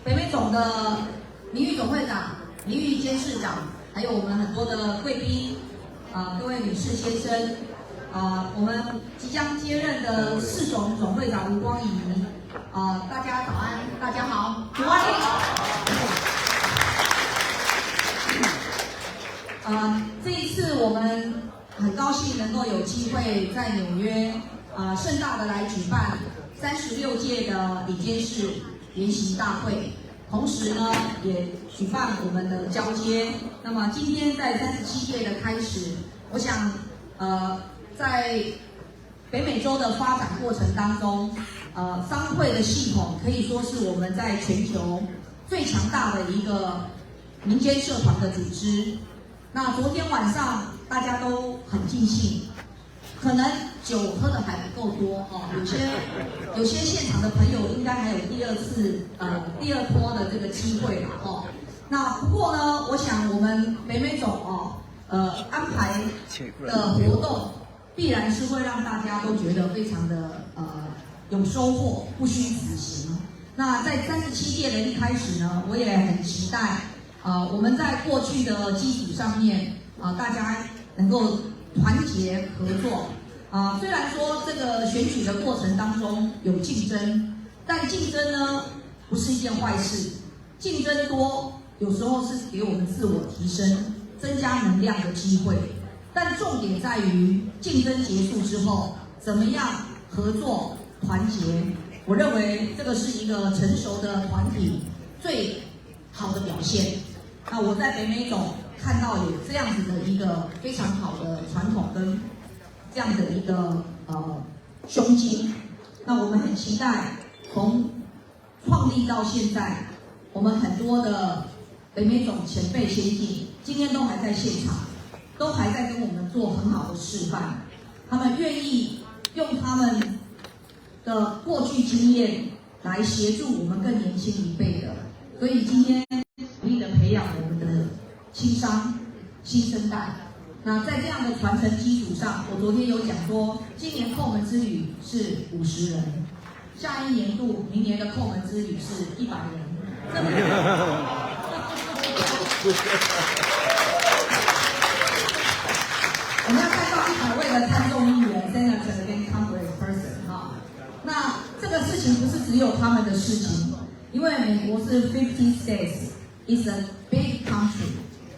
北美总的名誉总会长、名誉监事长，还有我们很多的贵宾，各位女士先生，我们即将接任的4总总会长吴光仪，大家早安，大家好，主欢迎。这一次我们很高兴能够有机会在纽约盛大的来举办36届的理监事研习大会，同时呢也举办我们的交接。那么今天在37届的开始，我想在北美洲的发展过程当中，商会的系统可以说是我们在全球最强大的一个民间社团的组织。那昨天晚上大家都很尽兴，可能酒喝的还不够多哦，有些现场的朋友应该还有第二波的这个机会啦哦。那不过呢，我想我们北美总安排的活动必然是会让大家都觉得非常的有收获，不虚此行。那在37届的一开始呢，我也很期待我们在过去的基础上面大家能够团结合作。虽然说这个选举的过程当中有竞争，但竞争呢不是一件坏事。竞争多有时候是给我们自我提升、增加能量的机会。但重点在于竞争结束之后，怎么样合作团结？我认为这个是一个成熟的团体最好的表现。那我在北美总看到有这样子的一个非常好的传统跟这样的一个胸襟。那我们很期待从创立到现在，我们很多的北美总前辈先进今天都还在现场，都还在跟我们做很好的示范。他们愿意用他们的过去经验来协助我们更年轻一辈的，所以今天努力的培养我们的青商新生代。那在这样的传承基础上，我昨天有讲说，今年叩门之旅是50人，下一年度明年的叩门之旅是100人。我们要看到100位的参众议员 Senator 跟 Congressperson 那这个事情不是只有他们的事情，因为美国是50 states is a big country，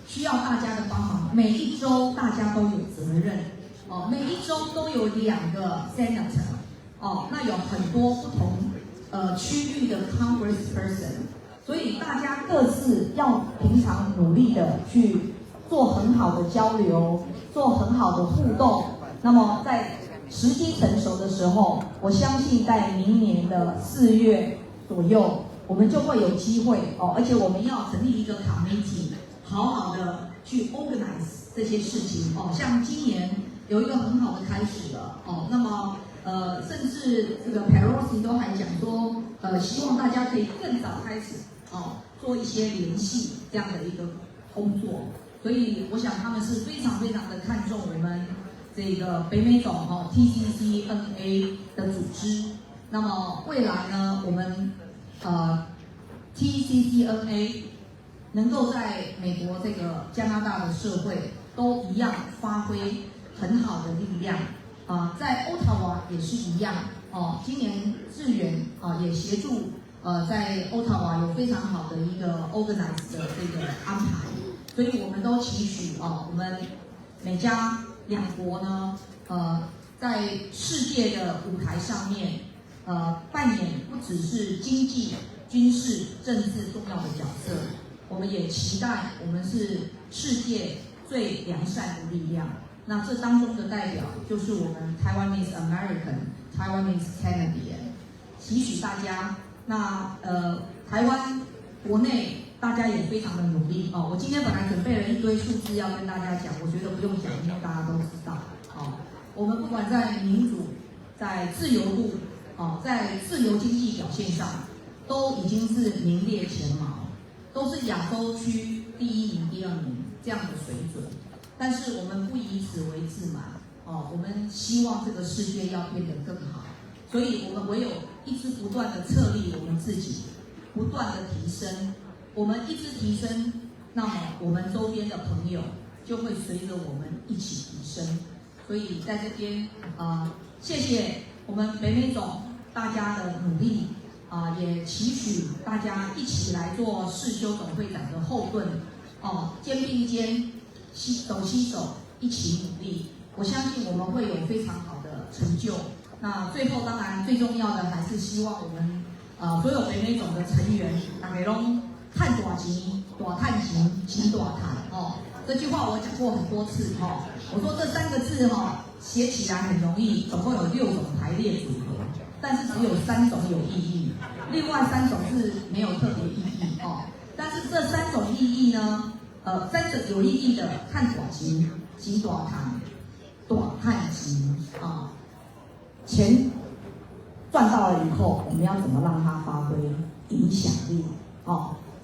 需要大家的帮忙。每一州大家都有责任每一州都有2个 senator 那有很多不同区域的 congressperson， 所以大家各自要平常努力的去做很好的交流，做很好的互动。那么在时机成熟的时候，我相信在明年的4月左右，我们就会有机会而且我们要成立一个 committee， 好好的去 organize 这些事情像今年有一个很好的开始了那么甚至这个 Pelosi 都还讲说希望大家可以更早开始做一些联系这样的一个工作。所以我想他们是非常非常的看重我们这个北美总TCCNA 的组织。那么未来呢，我们TCCNA 能够在美国这个加拿大的社会都一样发挥很好的力量在 Ottawa 也是一样今年志远也协助在 Ottawa 有非常好的一个 organize 的这个安排。所以我们都期许我们美加2国呢在世界的舞台上面扮演不只是经济、军事、政治重要的角色，我们也期待我们是世界最良善的力量。那这当中的代表就是我们 Taiwanese American、Taiwanese Canadian， 期许大家。那台湾国内大家也非常的努力我今天本来准备了一堆数字要跟大家讲，我觉得不用讲，因为大家都知道我们不管在民主、在自由度在自由经济表现上，都已经是名列前茅，都是亚洲区第1名、第2名这样的水准。但是我们不以此为自满我们希望这个世界要变得更好，所以我们唯有一直不断的策立我们自己，不断的提升，我们一直提升，那么我们周边的朋友就会随着我们一起提升。所以在这边谢谢我们北美总大家的努力也期许大家一起来做世修总会长的后盾肩并肩，手牵手，一起努力。我相信我们会有非常好的成就。那最后当然最重要的还是希望我们所有北美总的成员大家拢赚大钱、大赚钱、钱大赚这句话我讲过很多次我说这3个字写起来很容易，总共有6种排列组合，但是只有3种有意义，另外3种是没有特别意义但是这3种意义呢，3个有意义的赚大钱、钱大赚、大赚钱钱赚到了以后，我们要怎么让它发挥影响力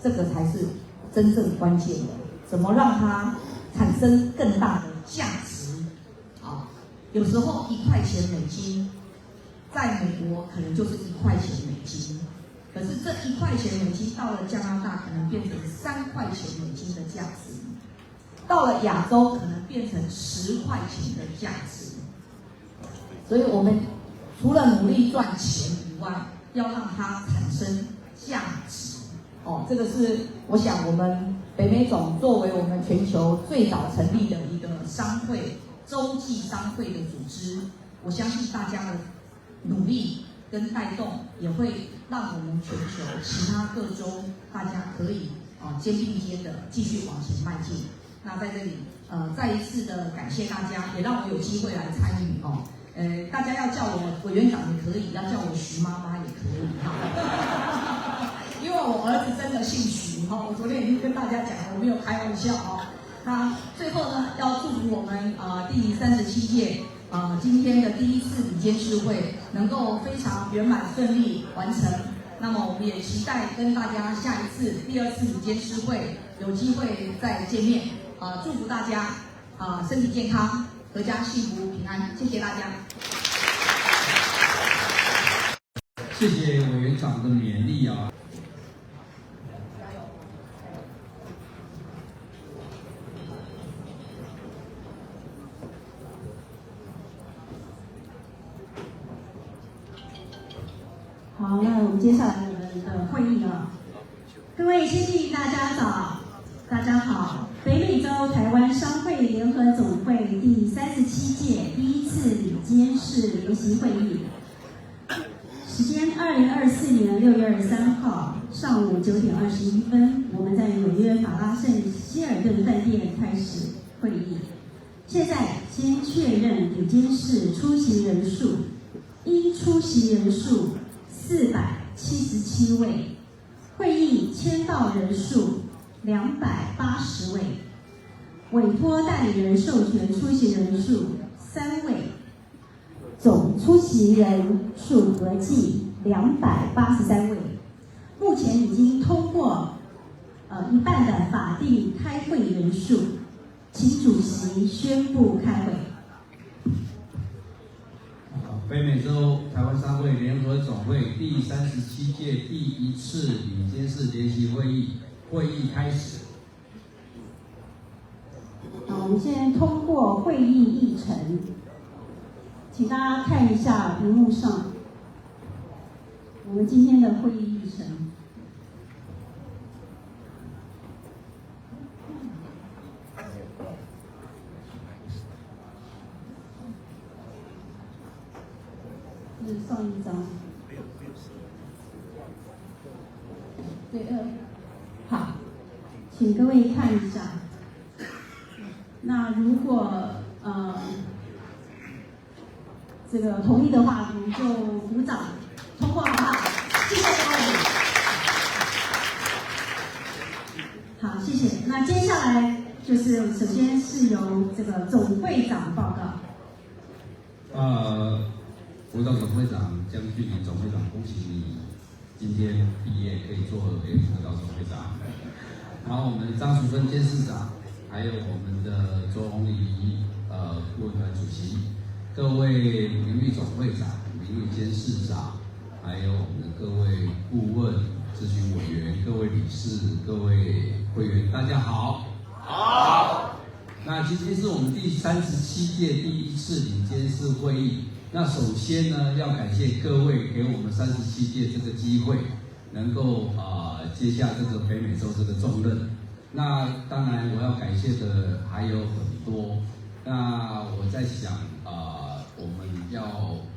这个才是真正关键的。怎么让它产生更大的价值有时候1块钱美金，在美国可能就是1块钱美金，可是这1块钱美金到了加拿大可能变成3块钱美金的价值，到了亚洲可能变成10块钱的价值。所以我们除了努力赚钱以外，要让它产生价值这个是我想我们北美总作为我们全球最早成立的一个商会，洲际商会的组织，我相信大家的努力跟带动，也会让我们全球其他各州大家可以肩并肩的继续往前迈进。那在这里再一次的感谢大家，也让我有机会来参与大家要叫我委员长也可以，要叫我徐妈妈也可以因为我儿子真的姓徐我昨天已经跟大家讲了，我没有开玩笑那最后呢，要祝福我们第37届今天的第1次理监事会能够非常圆满顺利完成。那么我们也期待跟大家下一次第2次理监事会有机会再见面祝福大家身体健康，阖家幸福平安，谢谢大家。谢谢委员长的勉励好，那我们接下来我们的会议各位先进大家早，大家好。北美洲台湾商会联合总会第37届第1次理监事联席会议，时间2024年6月23号上午9点21分，我们在纽约法拉盛希尔顿饭店开始会议。现在先确认理监事出席人数，应出席人数477位，会议签到人数280位，委托代理人授权出席人数3位，总出席人数合计283位。目前已经通过一半的法定开会人数，请主席宣布开会。北美洲台湾商会联合总会第37届第1次理监事联席会议，会议开始。好，我们现在通过会议议程，请大家看一下屏幕上我们今天的会议议程。是上一张，对好，请各位看一下。那如果这个同意的话，我们就鼓掌通过，好不好？谢谢各位。好，谢谢。那接下来就是首先是由这个总会长报告。辅导总会长江俊麟总会长，恭喜你今天毕业可以做辅导总会长。然后我们张淑芬监事长，还有我们的周鸿仪顾问团主席，各位名誉总会长、名誉监事长，还有我们的各位顾问、咨询委员、各位理事、各位会员，大家好。好。那今天是我们第37届第一次理监事会议。那首先呢，要感谢各位给我们37届这个机会，能够接下这个北美洲这个重任。那当然我要感谢的还有很多。那我在想我们要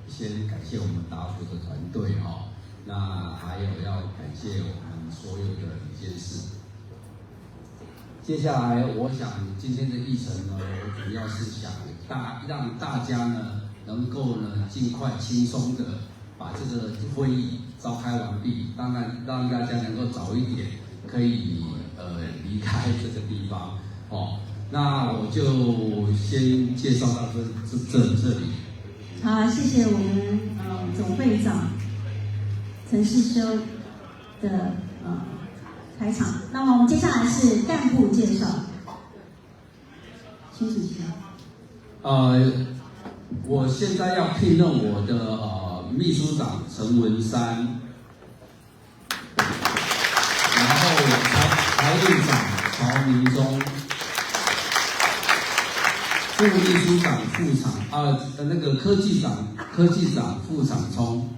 先感谢我们达福的团队那还有要感谢我们所有的理监事。接下来我想今天的议程呢，我主要是想让大家呢能够呢尽快轻松的把这个会议召开完毕，当然让大家能够早一点可以离开这个地方那我就先介绍到这里。好，谢谢我们总会长陈世修的开场。那么我们接下来是干部介绍，请主席。我现在要聘任我的秘书长陈文山，然后财务长曹明忠。副秘书长那个科技长傅长聪，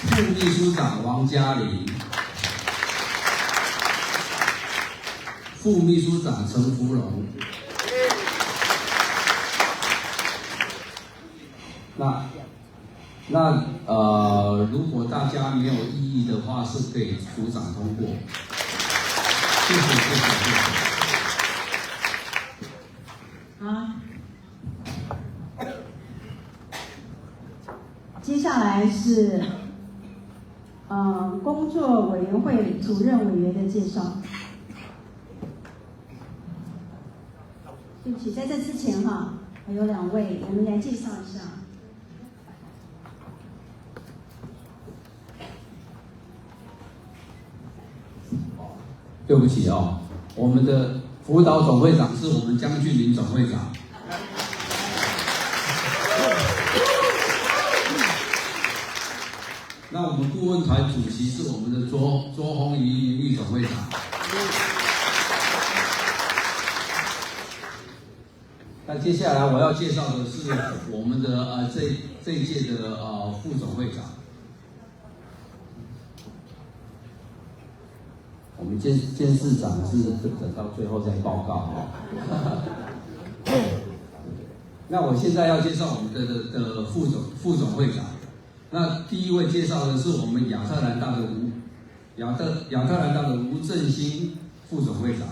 副秘书长王嘉玲，副秘书长陈福荣。如果大家没有异议的话，是可以组长通过。谢谢。接下来是工作委员会主任委员的介绍。对不起，在这之前还有2位，我们来介绍一下。对不起我们的辅导总会长是我们江俊麟总会长。那我们顾问团主席是我们的卓宏仪名誉总会长。那接下来我要介绍的是我们的这一届的副总会长。我们监事长是等到最后再报告那我现在要介绍我们的副总会长。那第一位介绍的是我们亚特兰大的吴振兴副总会长。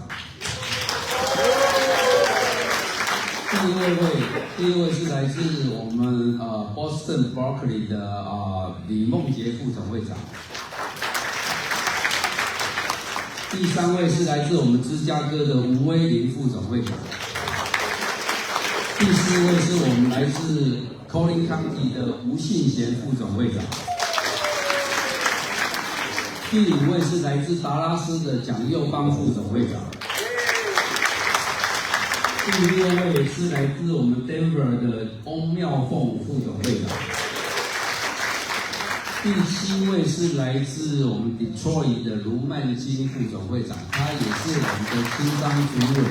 第二位是来自我们Boston Berkeley 的李梦杰副总会长。第3位是来自我们芝加哥的吴威林副总会长。第4位是我们来自Collin County 的吴信贤副总会长。第5位是来自达拉斯的蒋佑邦副总会长。第6位是来自我们 Denver 的翁妙凤副总会长。第7位是来自我们 Detroit 的卢曼金副总会长，他也是我们的青商主委，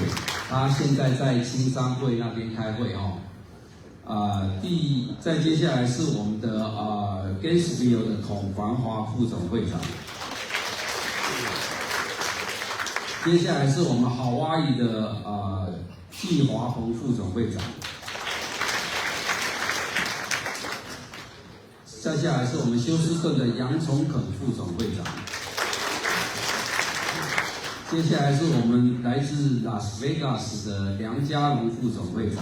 他现在在青商会那边开会再接下来是我们的Gainesville 的孔繁华副总会长。接下来是我们夏威夷的季华鹏副总会长。再下来是我们休斯顿的杨崇肯副总会长。接下来是我们来自拉斯维加斯的梁家龙副总会长。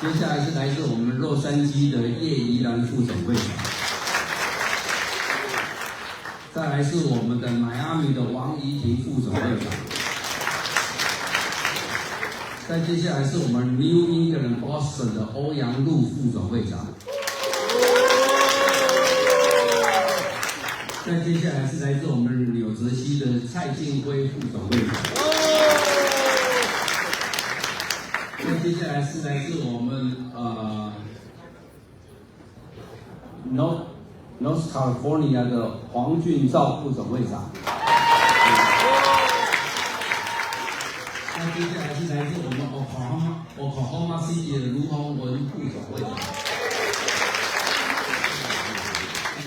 接下来是来自我们洛杉矶的叶怡兰副总会长。再来是我们的迈阿密的王怡婷副总会长。再接下来是我们 New England Boston 的欧阳路副总会长。再接下来是来自我们纽泽西的蔡进辉副总会长。再接下来是来自我们 North California 的黄俊照副总会长。那接下来是来自我们 Oklahoma City 的卢宏文副总会长。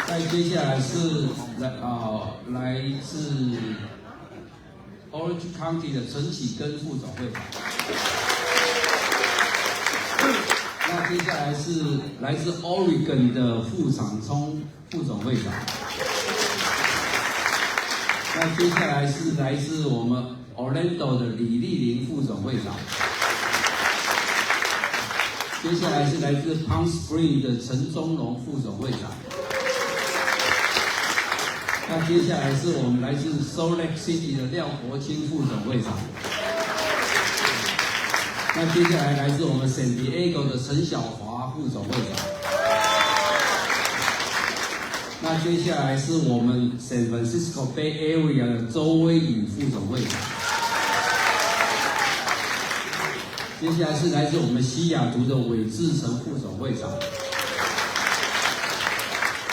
再接下来是来自 Orange County 的陈启根副总会长。那接下来是来自 Oregon 的傅长聪副总会长。那接下来是来自我们 Orlando 的李丽玲副总会长。接下来是来自 Palm Springs 的陈宗龙副总会长。那接下来是我们来自 Salt Lake City 的廖国清副总会长。那接下来来自我们 San Diego 的陈小华副总会长。那接下来是我们 San Francisco Bay Area 的周威宇副总会长。接下来是来自我们西雅图的韦志成副总会长。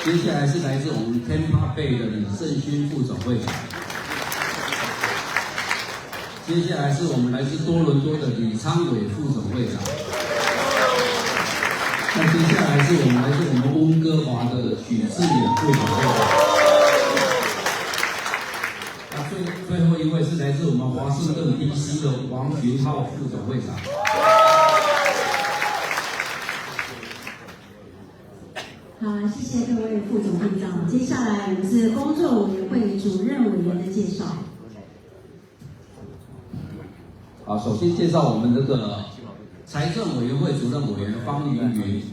接下来是来自我们 Tampa Bay 的李胜勋副总会长。接下来是我们来自多伦多的李昌伟副总会长。那接下来是我们来自我们温哥华的许志远副总会长。那最后一位是来自我们华盛顿 DC 的王群浩副总会长。好，谢谢各位副总会长。接下来我们是工作委员会主任委员的介绍。好，首先介绍我们这个财政委员会主任委员方云云。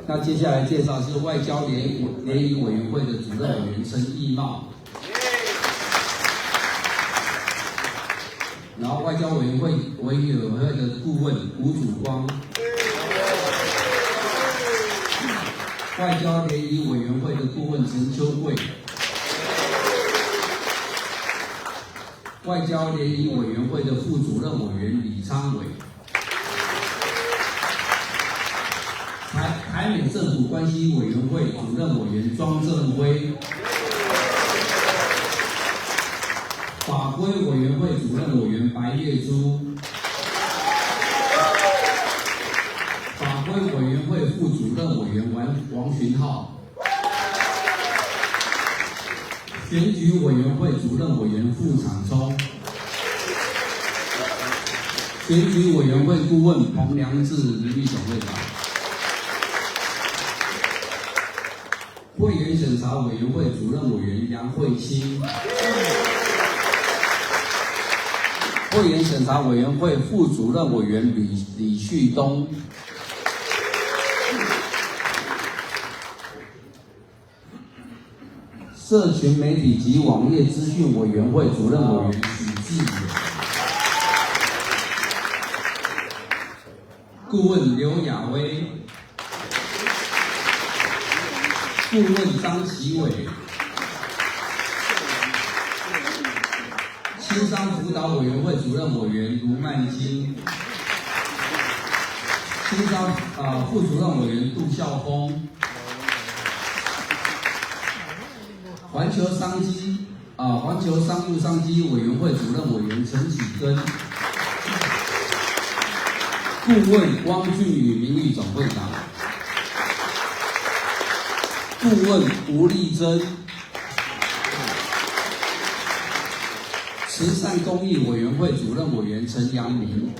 那接下来介绍是外交联谊委员会的主任委员陈义茂。然后外交委员会的顾问吴祖光，外交联谊委员会的顾问陈秋贵，外交联谊委员会的副主任委员李昌伟，台美政府关系委员会主任委员庄正辉。法规委员会主任委员白月珠，法规委员会副主任委员王群浩，选举委员会主任委员傅长聪，选举委员会顾问彭良志名誉总会长，会员审查委员会主任委员杨慧清。会员审查委员会副主任委员李旭东，社群媒体及网页资讯委员会主任委员许志远，顾问刘雅薇，顾问张其伟。青商辅导委员会主任委员卢曼金，青商副主任委员杜孝峰，环球商务商机委员会主任委员陈启根，顾问汪俊宇名誉总会长，顾问吴丽珍。慈善公益委员会主任委员陈阳明，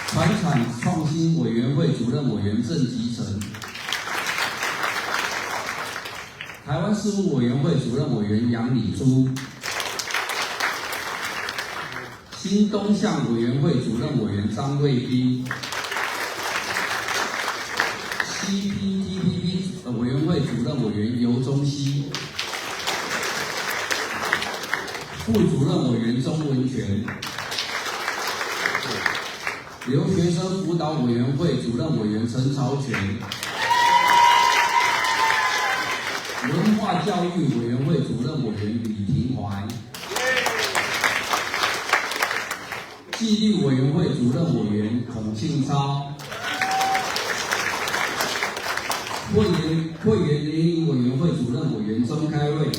传产创新委员会主任委员郑吉成，台湾事务委员会主任委员杨礼珠，新东向委员会主任委员张卫斌，CPTPP 委员会主任委员尤中熙。副主任委员钟文全，留学生辅导委员会主任委员陈朝全，文化教育委员会主任委员李廷怀，纪律委员会主任委员孔庆超，会员联谊委员会主任委员钟开瑞，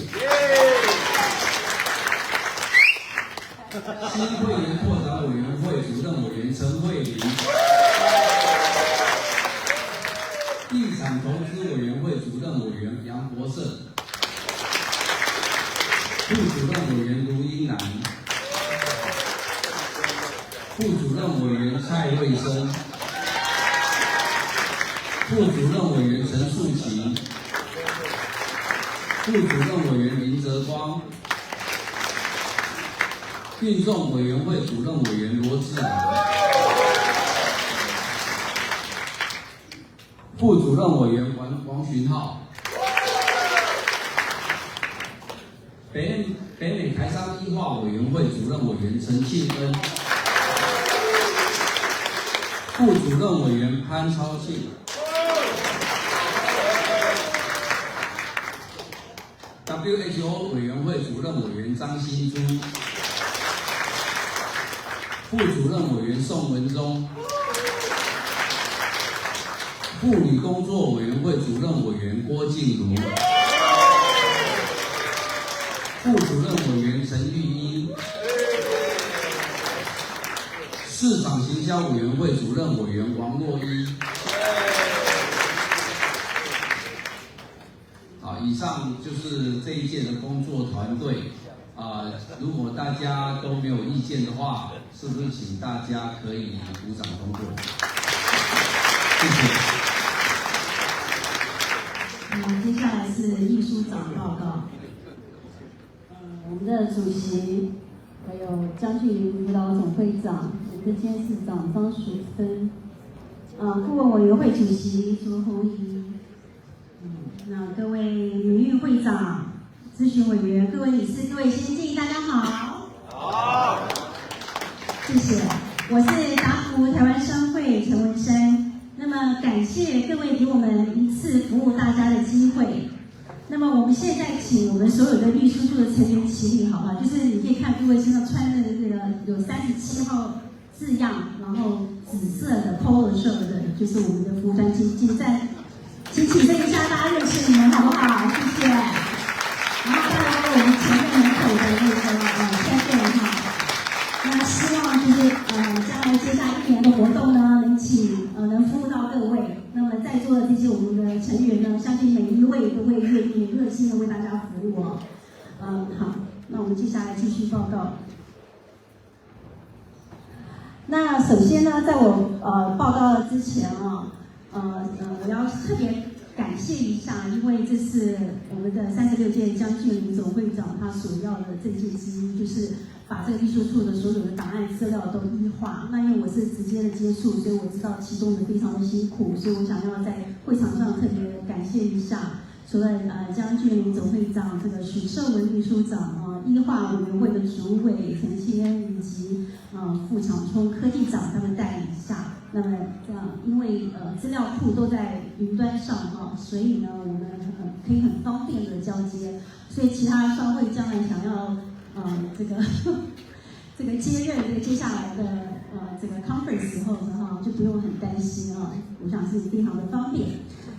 新会员扩展委员会主任委员陈慧玲，地产投资委员会主任委员杨国胜，副主任委员卢英南，副主任委员蔡瑞生，副主任委员陈树琪，副主任委员林泽光，运送委员会主任委员罗志豪，副主任委员王群浩，北美台商医化委员会主任委员陈庆恩，副主任委员潘超庆，WHO 委员会主任委员张新珠，副主任委员宋文忠，妇女工作委员会主任委员郭静茹，副主任委员陈玉英，市场行销委员会主任委员王若一。好，以上就是这一届的工作团队。如果大家都没有意见的话，是不是请大家可以鼓掌通过？谢谢。接下来是秘书长报告。我们的主席，还有江俊麟辅导总会长，我们的监事长张淑芬，顾问委员会主席卓宏仪，那各位名誉会长、咨询委员、各位理事、各位先进，大家好。好。谢谢，我是达福台湾商会陈文山。那么感谢各位给我们一次服务大家的机会。那么我们现在请我们所有的秘书处的成员起立，好不好？就是你可以看各位身上穿的这个有37号字样，然后紫色的 polo shirt 的，就是我们的服务专请站，请起身一下，大家认识你们好不好？谢谢。然后再来我们前面门口的那个3个人哈。那希望就是将来接下来1年的活动呢，能服务到各位。那么在座的这些我们的成员呢，相信每一位都会愿意热心的为大家服务哦。好，那我们接下来继续报告。那首先呢，在我报告之前啊，我要特别感谢一下，因为这是我们的36届江俊麟总会长他所要的政见之一，就是把这个秘书处的所有的档案资料都一化。那因为我是直接的接触，所以我知道其中的非常的辛苦，所以我想要在会场上特别感谢一下，除了江俊麟总会长、这个许胜文秘书长医化委员会的主委陈庆恩以及副长冲科技长他们带领下。那么这样，因为资料库都在云端上所以呢，我们可以很方便的交接。所以其他商会将来想要这个接任这个接下来的这个 conference 时候呢就不用很担心我想是非常的方便。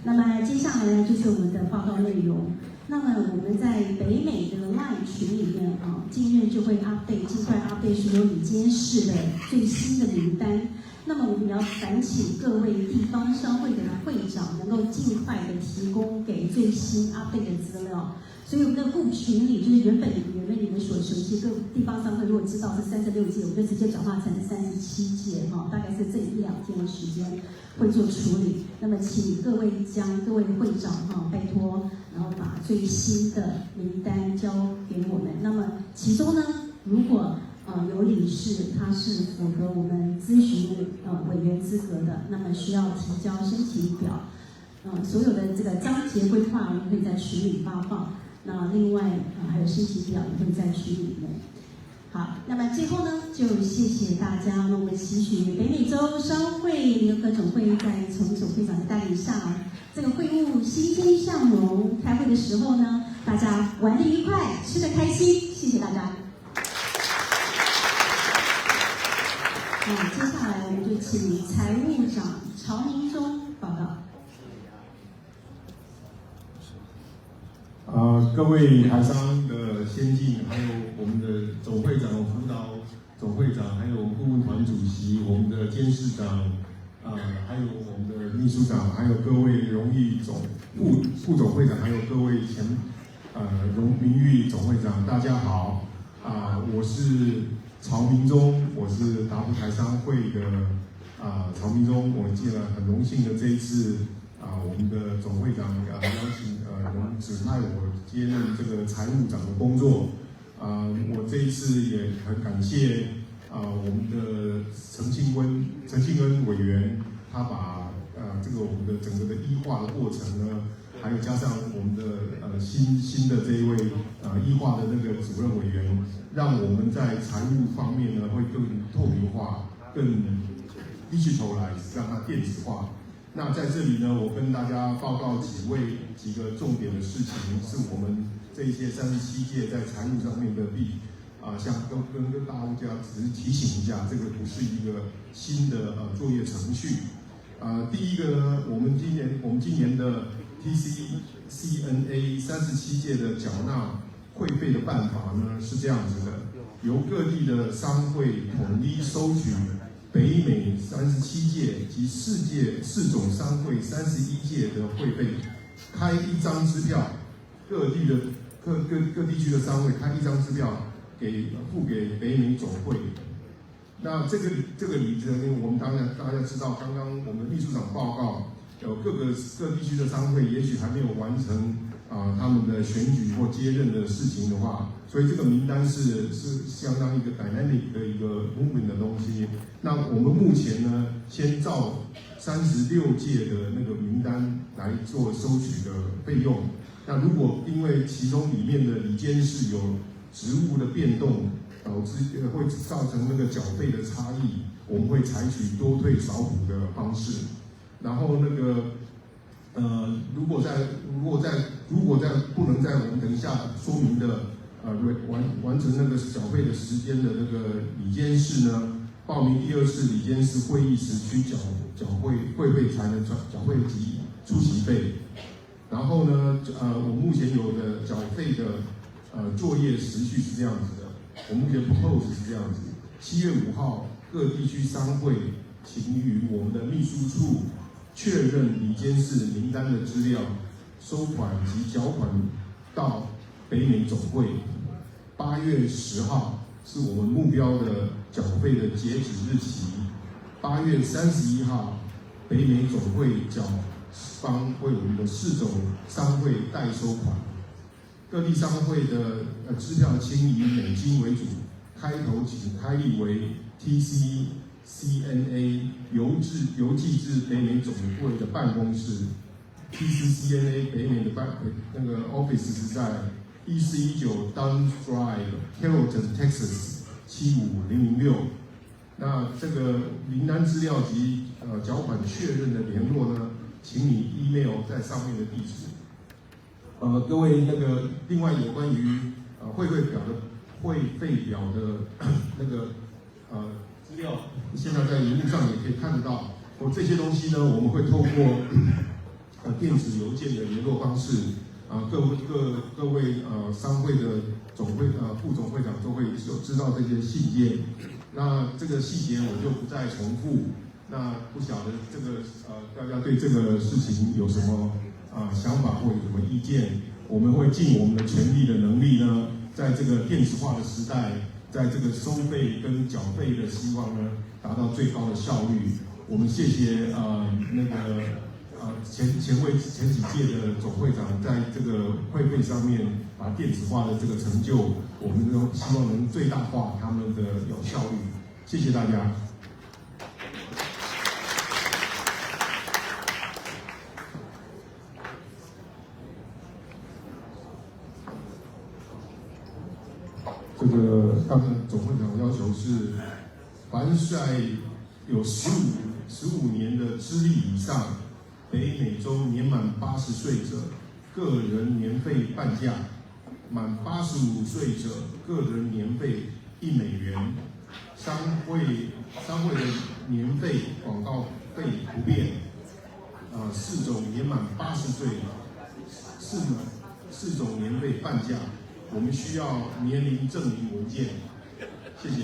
那么接下来呢就是我们的报告内容。那么我们在北美的 LINE 群里面近日就会尽快 update 所有理监事的最新的名单。那么我们要烦请各位地方商会的会长能够尽快的提供给最新 update 的资料。所以我们的户群里就是原本你们所熟悉各地方商会，如果知道是36届，我们就直接转化成37届大概是这1-2天的时间会做处理。那么请各位会长拜托，然后把最新的名单交给我们。那么其中呢，如果有理事他是符合我们咨询委员资格的，那么需要提交申请表。所有的这个章节规划我们可以在群里发放。那另外还有申请表也会在群里面。好，那么最后呢，就谢谢大家。那我们期许北美洲商会联合总会在陈总会长的带领下，这个会务欣欣向荣。开会的时候呢，大家玩得愉快，吃得开心。谢谢大家。务请财务长曹明忠报告。各位台商的先进，还有我们的总会长、辅导总会长，还有我们顾问团主席、我们的监事长，还有我们的秘书长，还有各位荣誉副总会长，还有各位名誉总会长，大家好。我是曹明忠，我是达福台商会的曹明忠。我很荣幸的这一次我们的总会长邀请能指派我接任这个财务长的工作。我这一次也很感谢我们的陈庆恩委员，他把我们的整个的医化的过程呢，还有加上我们的新的这一位医化的那个主任委员，让我们在财务方面呢会更透明化，更低起头来，让它电子化。那在这里呢，我跟大家报告几个重点的事情，是我们这一些37届在财务上面的像跟大家只是提醒一下，这个不是一个新的作业程序。第一个呢，我们今年的 TCCNA 37届的缴纳会费的办法呢是这样子的，由各地的商会统一收取北美37届及4种商会31届的会费，开一张支票，各地区的商会开一张支票付给北美总会。那这个里子呢，我们大家知道，刚刚我们秘书长报告，有各地区的商会也许还没有完成他们的选举或接任的事情的话，所以这个名单是相当一个 dynamic 的一个 movement 的东西。那我们目前呢，先照36届的那个名单来做收取的费用。那如果因为其中里面的理监事有职务的变动，导致会造成那个缴费的差异，我们会采取多退少补的方式。然后如果不能在我们等一下说明的完成那个缴费的时间的那个理监事呢，报名第2次理监事会议时区缴会费才能缴费及出席费。然后呢，我目前有的缴费的作业时序是这样子的，我目前 propose 是这样子：7月5号，各地区商会请与我们的秘书处确认理监事名单的资料、收款及缴款到北美总会。8月10号是我们目标的缴费的截止日期。8月31号，北美总会缴方为我们的4种商会代收款。各地商会的支票请以美金为主，开头请开立为 TCCNA 邮寄至北美总会的办公室。TCCNA 北美的那个 office 是在1419 Dunn Drive、Carrollton Texas 75006。那这个名单资料及缴款确认的联络呢，请你 email 在上面的地址。各位另外有关于会费表的那个资料，现在在荧幕上也可以看得到。这些东西呢，我们会透过电子邮件的联络方式，各位商会的总会副总会长都会知道这些细节。那这个细节我就不再重复。那不晓得大家对这个事情有什么想法或有什么意见？我们会尽我们的全力的能力呢，在这个电子化的时代，在这个收费跟缴费的希望呢，达到最高的效率。我们谢谢前几届的总会长在这个会费上面把电子化的这个成就，我们都希望能最大化他们的有效率。谢谢大家。他们总会长要求是，凡在有15年的资历以上，北美洲年满80岁者，个人年费半价；满85岁者，个人年费$1。商会的年费广告费不变，四种年满80岁，四种年费半价。我们需要年龄证明文件，谢谢。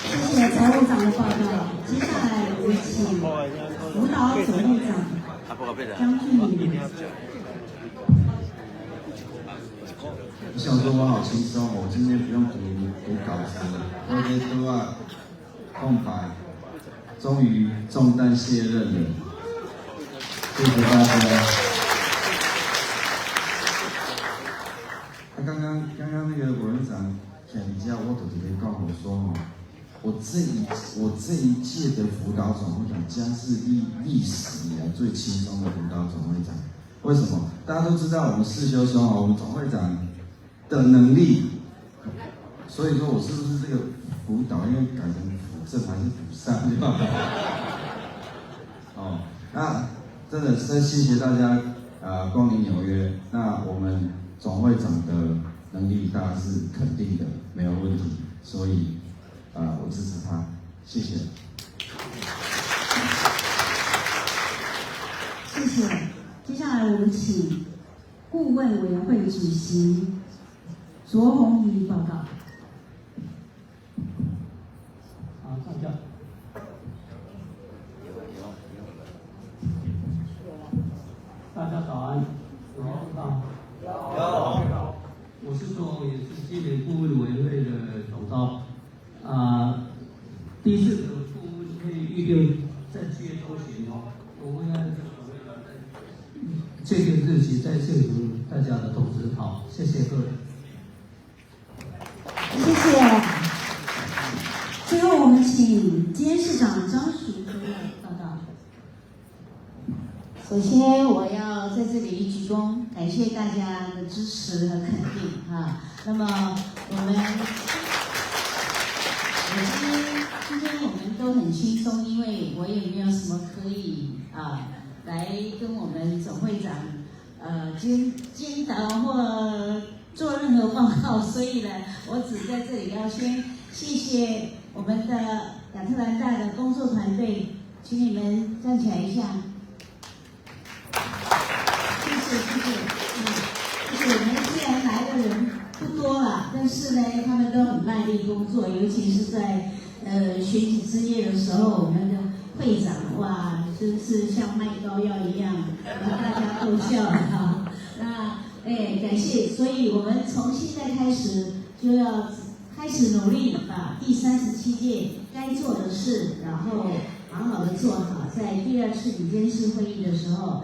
谢谢财务长的报告。接下来有请辅导总会长张俊明。我想说我好轻松，我今天不用读稿子了，我这都要空白，终于重担卸任了，谢谢大家。刚刚那个委员长讲价，我就直接告我说哦，我这一届的辅导总会长将是历史以来最轻松的辅导总会长。为什么？大家都知道我们世修兄我们总会长的能力，所以说我是不是这个辅导应该改成辅正还是辅上？哦，那真的是谢谢大家光临纽约。那我们总会长的能力大家是肯定的，没有问题，所以我支持他，谢谢。谢谢。接下来我们请顾问委员会主席卓宏仪报告。上架。大家早安，有没有知道？有。我是卓宏，也是今年顾问委员会的总召。第一次的顾问会预定在7月中旬哦，我会按照所谓的确定日期再进行大家的通知。好，谢谢各位。谢谢。最后，我们请监事长张淑芬报告。首先，我要在这里鞠躬，感谢大家的支持和肯定哈。那么，今天我们都很轻松，因为我也没有什么可以来跟我们总会长监导或做任何报告，所以呢，我只在这里要先谢谢我们的亚特兰大的工作团队，请你们站起来一下。谢谢。我们虽然来的人不多了，但是呢，他们都很卖力工作，尤其是在选举之夜的时候，我们的会长哇，真是像卖膏药一样，让大家逗笑了哈。那感谢，所以我们从现在开始就要开始努力把第37届该做的事，然后好好的做好，在第2次理监事会议的时候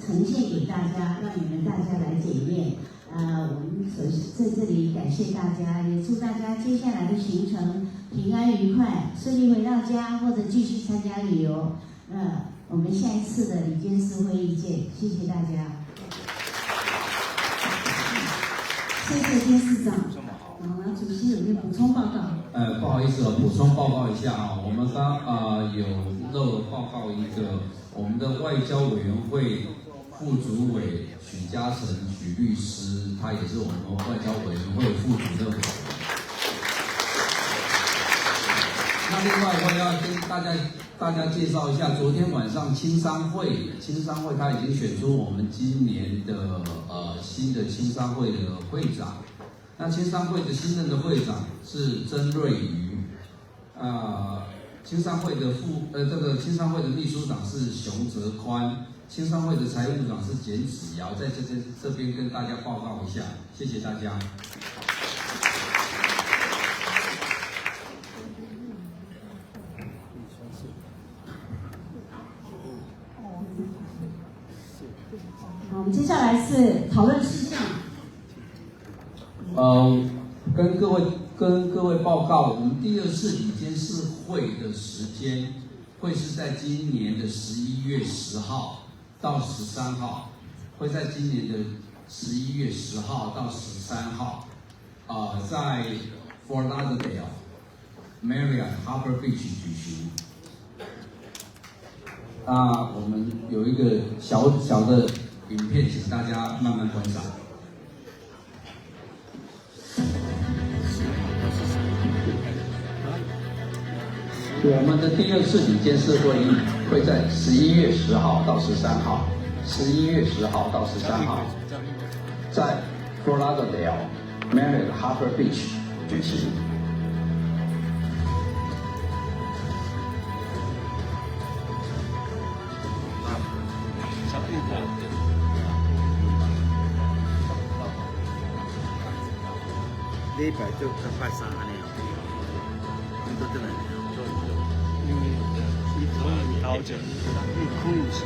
呈现给大家，让你们大家来检验。我们在这里感谢大家，也祝大家接下来的行程平安愉快，顺利回到家或者继续参加旅游。我们下一次的理监事会议见，谢谢大家。谢谢监事长。那主席有没有补充报告？不好意思补充报告一下我们刚有漏报告一个，我们的外交委员会副主委许嘉诚许律师，他也是我们外交委员会副主任委员。那另外我要跟大家介绍一下，昨天晚上青商会他已经选出我们今年的新的青商会的会长。那青商会的新任的会长是曾瑞瑜，青商会的青商会的秘书长是熊泽宽，青商会的财务长是简子尧，在这边跟大家报告一下，谢谢大家。好，我们接下来是讨论事项。跟各位报告，我们第2次理监事会的时间会是在今年的11月10号到13号，会在今年的11月10号到13号，在 Fort Lauderdale、Marriott Harbor Beach 举行。我们有一个小的影片，请大家慢慢观赏。我们的第2次理监事会议会在11月10号到13号，11月10号到13号，在 Fort Lauderdale Marriott Harbor Beach 举行。礼拜就跟拜三安尼，你都真来。因为伊头前苦是，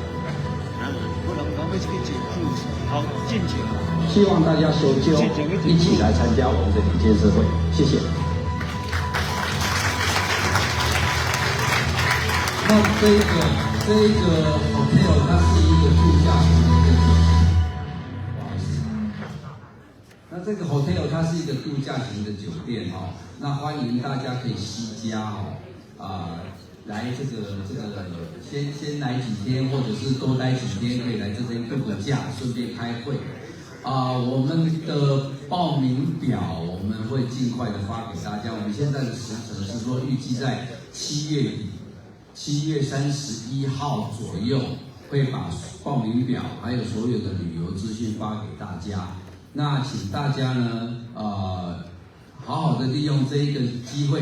不能讲要去解苦是，好进前。希望大家修纠，一起来参加我们的理监事会，谢谢。那这一个 hotel 它是一个度假型的一个酒店，不好意思。那这个 hotel 它是一个度假型的酒店哦，那欢迎大家可以惜家哦，来这个先来几天，或者是多待几天，可以来这边度个假，顺便开会。我们的报名表我们会尽快的发给大家。我们现在的时程是说预计在7月底，7月31号左右会把报名表还有所有的旅游资讯发给大家。那请大家呢，好好的利用这一个机会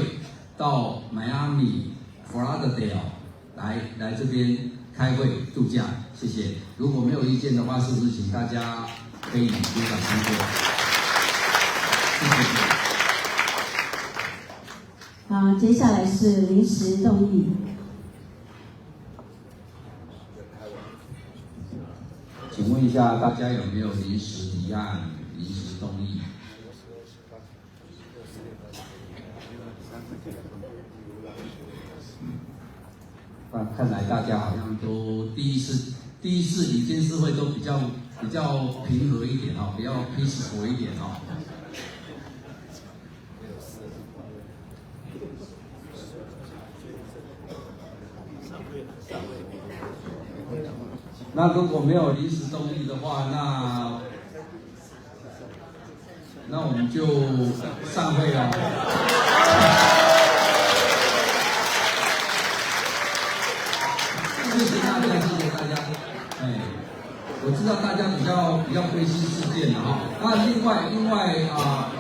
到迈阿密、佛拉德戴尔来这边开会度假，谢谢。如果没有意见的话，是不是请大家可以鼓掌通过？谢谢。好，接下来是临时动议。请问一下，大家有没有临时提案、临时动议？看来大家好像都第一次理监事会都比较平和一点哦，比较 peaceful 一点哦。那如果没有临时动议的话，那我们就散会了。谢谢大家，谢谢大家。我知道大家比较关心事件的哈。那另外好，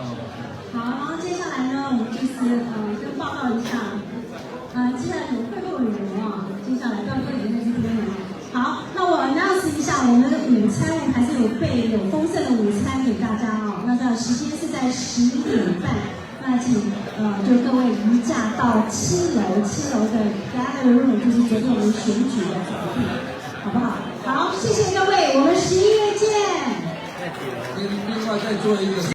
接下来呢，我们就报告一下，既然有会后的人啊，接下来到会员在这边了。好，那我 announce 一下，我们的午餐还是有丰盛的午餐给大家哦。那的时间是在11点半，那请就各位移驾到7楼的 Gallery Room， 就是昨天我们选举的场地，好不好？好，谢谢各位，我们11月见。另外再做一个。